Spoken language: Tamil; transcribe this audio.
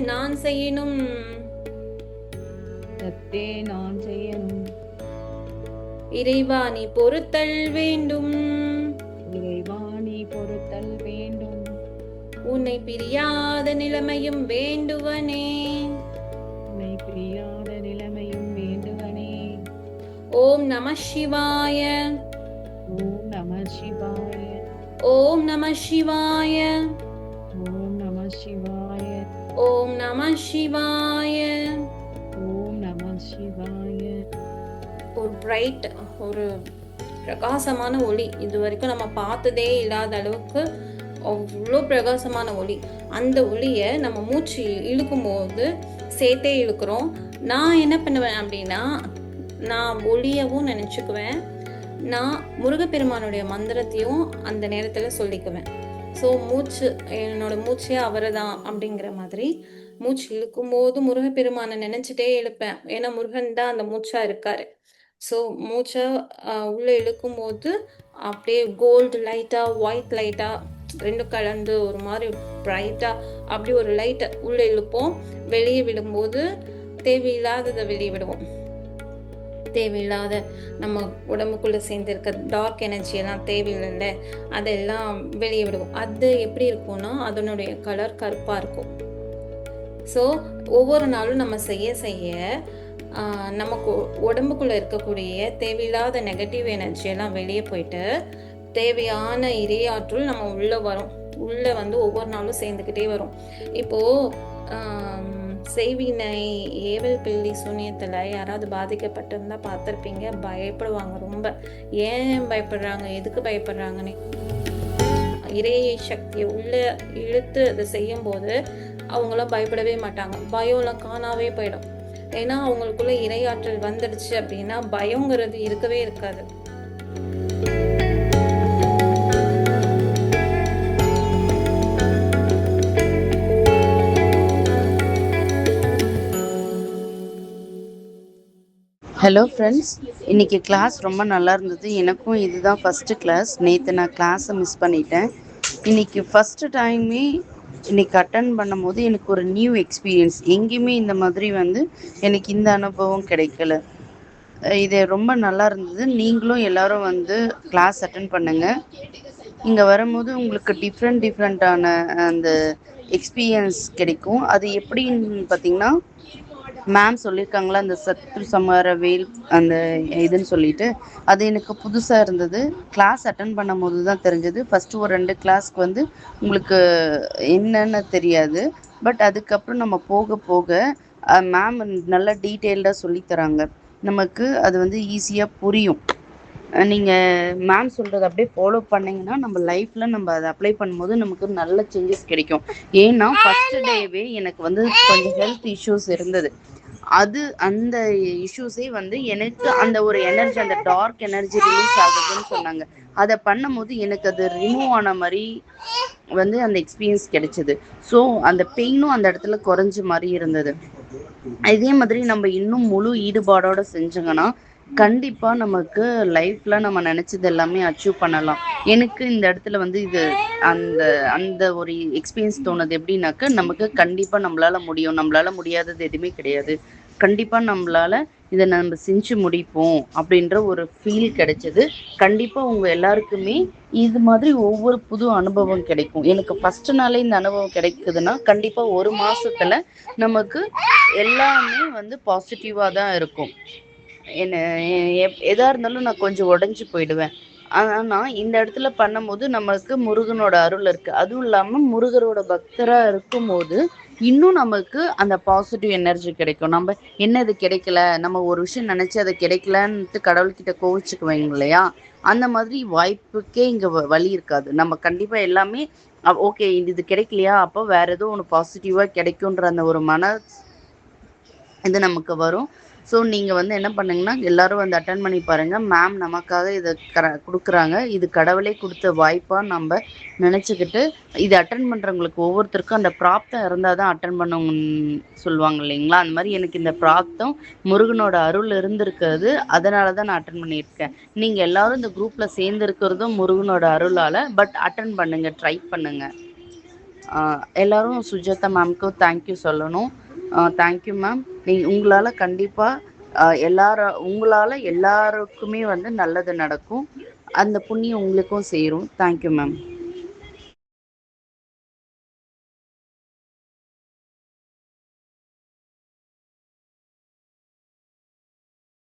நான் செய்யணும். தத்தே நான் செய்யணும். இறைவா நீ பொறுத்தல் வேண்டும். இறைவா நீ பொறுத்தல் வேண்டும். உன்னை பிரியாத நிலைமையும் வேண்டுவனே. உன்னை பிரியாத நிலைமையும் வேண்டுவனே. ஓம் நம சிவாய. ஓம் நம சிவாய. ஓம் நம சிவாய. ஓம் நம சிவாய. ஓம் நம சிவாய. ஓம் நம சிவாய. ஒரு பிரைட், ஒரு பிரகாசமான ஒளி, இது வரைக்கும் நம்ம பார்த்ததே இல்லாத அளவுக்கு அவ்வளோ பிரகாசமான ஒளி. அந்த ஒளியை நம்ம மூச்சு இழுக்கும்போது சேர்த்தே இழுக்கிறோம். நான் என்ன பண்ணுவேன் அப்படின்னா, நான் ஒளியவும் நினச்சிக்குவேன், நான் முருகப்பெருமானுடைய மந்திரத்தையும் அந்த நேரத்தில் சொல்லிக்குவேன். ஸோ மூச்சு, என்னோட மூச்சே அவரை தான் அப்படிங்கிற மாதிரி மூச்சு இழுக்கும்போது முருகப்பெருமானை நினச்சிட்டே இழுப்பேன். ஏன்னா முருகன் தான் அந்த மூச்சாக இருக்காரு. ஸோ மூச்சை உள்ளே இழுக்கும்போது அப்படியே கோல்டு லைட்டாக, ஒயிட் லைட்டாக ரெண்டும் கலந்து ஒரு மாதிரி ப்ரைட்டாக அப்படி ஒரு லைட்டை உள்ளே இழுப்போம். வெளியே விடும்போது தேவையில்லாததை வெளியே விடுவோம். தேவையில்லாத நம்ம உடம்புக்குள்ளே சேர்ந்துருக்க டார்க் எனர்ஜியெல்லாம் தேவையில்லைல்ல, அதெல்லாம் வெளியே விடுவோம். அது எப்படி இருக்கும்னா அதனுடைய கலர் கருப்பாக இருக்கும். ஸோ ஒவ்வொரு நாளும் நம்ம செய்ய செய்ய நமக்கு உடம்புக்குள்ளே இருக்கக்கூடிய தேவையில்லாத நெகட்டிவ் எனர்ஜியெல்லாம் வெளியே போயிட்டு தேவையான இறையாற்றல் நம்ம உள்ளே வரும். உள்ளே வந்து ஒவ்வொரு நாளும் சேர்ந்துக்கிட்டே வரும். இப்போது செய்வினை, ஏவல், பில்லி, சூனியத்தில் யாராவது பாதிக்கப்பட்டிருந்தா பார்த்துருப்பீங்க. பயப்படுவாங்க ரொம்ப. ஏன் பயப்படுறாங்க, எதுக்கு பயப்படுறாங்கன்னு. இறை சக்தியை உள்ளே இழுத்து அதை செய்யும்போது அவங்களாம் பயப்படவே மாட்டாங்க. பயம்லாம் காணாவே போயிடும். ஏன்னா அவங்களுக்குள்ள இறையாற்றல் வந்துடுச்சு அப்படின்னா பயங்கிறது இருக்கவே இருக்காது. ஹலோ ஃப்ரெண்ட்ஸ், இன்றைக்கி கிளாஸ் ரொம்ப நல்லா இருந்தது. எனக்கும் இதுதான் ஃபஸ்ட்டு கிளாஸ். நேற்று நான் கிளாஸை மிஸ் பண்ணிட்டேன். இன்றைக்கி ஃபஸ்ட்டு டைமே இன்றைக்கி அட்டன் பண்ணும் போது எனக்கு ஒரு நியூ எக்ஸ்பீரியன்ஸ். எங்கேயுமே இந்த மாதிரி எனக்கு இந்த அனுபவம் கிடைக்கல. இது ரொம்ப நல்லா இருந்தது. நீங்களும் எல்லோரும் கிளாஸ் அட்டன் பண்ணுங்கள். இங்கே வரும்போது உங்களுக்கு டிஃப்ரெண்ட்டான அந்த எக்ஸ்பீரியன்ஸ் கிடைக்கும். அது எப்படின்னு பார்த்திங்கன்னா, மேம் சொல்லியிருக்காங்களா அந்த சத்ரு சமர வேல் அந்த இதுன்னு சொல்லிட்டு, அது எனக்கு புதுசாக இருந்தது. கிளாஸ் அட்டன் பண்ணும் போது தான் தெரிஞ்சது. ஃபஸ்ட்டு ஒரு 2 கிளாஸ்க்கு உங்களுக்கு என்னென்னு தெரியாது. பட் அதுக்கப்புறம் நம்ம போக போக மேம் நல்லா டீட்டெயில்டாக சொல்லித்தராங்க. நமக்கு அது ஈஸியாக புரியும். நீங்கள் மேம் சொல்கிறத அப்படியே ஃபாலோ பண்ணிங்கன்னா நம்ம லைஃப்பில் நம்ம அதை அப்ளை பண்ணும்போது நமக்கு நல்ல சேஞ்சஸ் கிடைக்கும். ஏன்னா ஃபஸ்ட்டு டேவே எனக்கு கொஞ்சம் ஹெல்த் இஷ்யூஸ் இருந்தது. அந்த இஷ்யூஸே எனக்கு அந்த ஒரு எனர்ஜி, அந்த டார்க் எனர்ஜி ரிலீஸ் ஆகுதுன்னு சொன்னாங்க. அதை பண்ணும்போது எனக்கு அது ரிமூவ் ஆன மாதிரி அந்த எக்ஸ்பீரியன்ஸ் கிடைச்சிது. ஸோ அந்த பெயினும் அந்த இடத்துல குறைஞ்ச மாதிரி இருந்தது. இதே மாதிரி நம்ம இன்னும் முழு ஈடுபாடோடு செஞ்சோங்கன்னா கண்டிப்பாக நமக்கு லைஃப்பில் நம்ம நினச்சது எல்லாமே அச்சீவ் பண்ணலாம். எனக்கு இந்த இடத்துல இது அந்த அந்த ஒரு எக்ஸ்பீரியன்ஸ் தோணுது. எப்படின்னாக்க, நமக்கு கண்டிப்பாக நம்மளால் முடியும். நம்மளால் முடியாதது எதுவுமே கிடையாது. கண்டிப்பாக நம்மளால் இதை நம்ம செஞ்சு முடிப்போம் அப்படின்ற ஒரு ஃபீல் கிடைச்சது. கண்டிப்பாக உங்கள் எல்லாருக்குமே இது மாதிரி ஒவ்வொரு புது அனுபவம் கிடைக்கும். எனக்கு ஃபஸ்ட்டு நாளே இந்த அனுபவம் கிடைக்குதுன்னா கண்டிப்பாக ஒரு மாதத்தில் நமக்கு எல்லாமே பாசிட்டிவாக தான் இருக்கும். என்ன எதாக இருந்தாலும் நான் கொஞ்சம் உடஞ்சி போயிடுவேன். ஆனால் இந்த இடத்துல பண்ணும்போது நமக்கு முருகனோட அருள் இருக்குது. அதுவும் இல்லாமல் முருகரோட பக்தராக இருக்கும்போது இன்னும் நமக்கு அந்த பாசிட்டிவ் எனர்ஜி கிடைக்கும். நம்ம என்ன இது கிடைக்கல, நம்ம ஒரு விஷயம் நினச்சி அதை கிடைக்கலன்ட்டு கடவுள்கிட்ட கோவிச்சுக்குவாங்க இல்லையா, அந்த மாதிரி வாய்ப்புக்கே இங்கே வழி இருக்காது. நம்ம கண்டிப்பாக எல்லாமே ஓகே இது கிடைக்கலையா, அப்போ வேறு ஏதோ ஒன்று பாசிட்டிவாக கிடைக்குன்ற அந்த ஒரு இது நமக்கு வரும். ஸோ நீங்கள் என்ன பண்ணுங்கன்னா, எல்லோரும் அட்டன் பண்ணி பாருங்கள். மேம் நமக்காக இதை கொடுக்குறாங்க. இது கடவுளே கொடுத்த வாய்ப்பாக நம்ம நினச்சிக்கிட்டு இது அட்டன் பண்ணுறவங்களுக்கு ஒவ்வொருத்தருக்கும் அந்த பிராப்தம் இருந்தால் தான் அட்டன் பண்ணணும்னு சொல்லுவாங்க இல்லைங்களா, அந்த மாதிரி எனக்கு இந்த பிராப்தம் முருகனோட அருள் இருந்திருக்கிறது. அதனால தான் நான் அட்டன் பண்ணியிருக்கேன். நீங்கள் எல்லோரும் இந்த குரூப்பில் சேர்ந்துருக்கிறதும் முருகனோட அருளால். பட் அட்டன் பண்ணுங்கள், ட்ரை பண்ணுங்கள். எல்லாரும் சுஜாதா மேம்க்கு தேங்க்யூ சொல்லணும். Thank you ma'am. உங்களால் கண்டிப்பாக உங்களால் எல்லாருக்குமே வந்து நல்லது நடக்கும். அந்த புண்ணியம் உங்களுக்கும் சேரும். Thank you ma'am.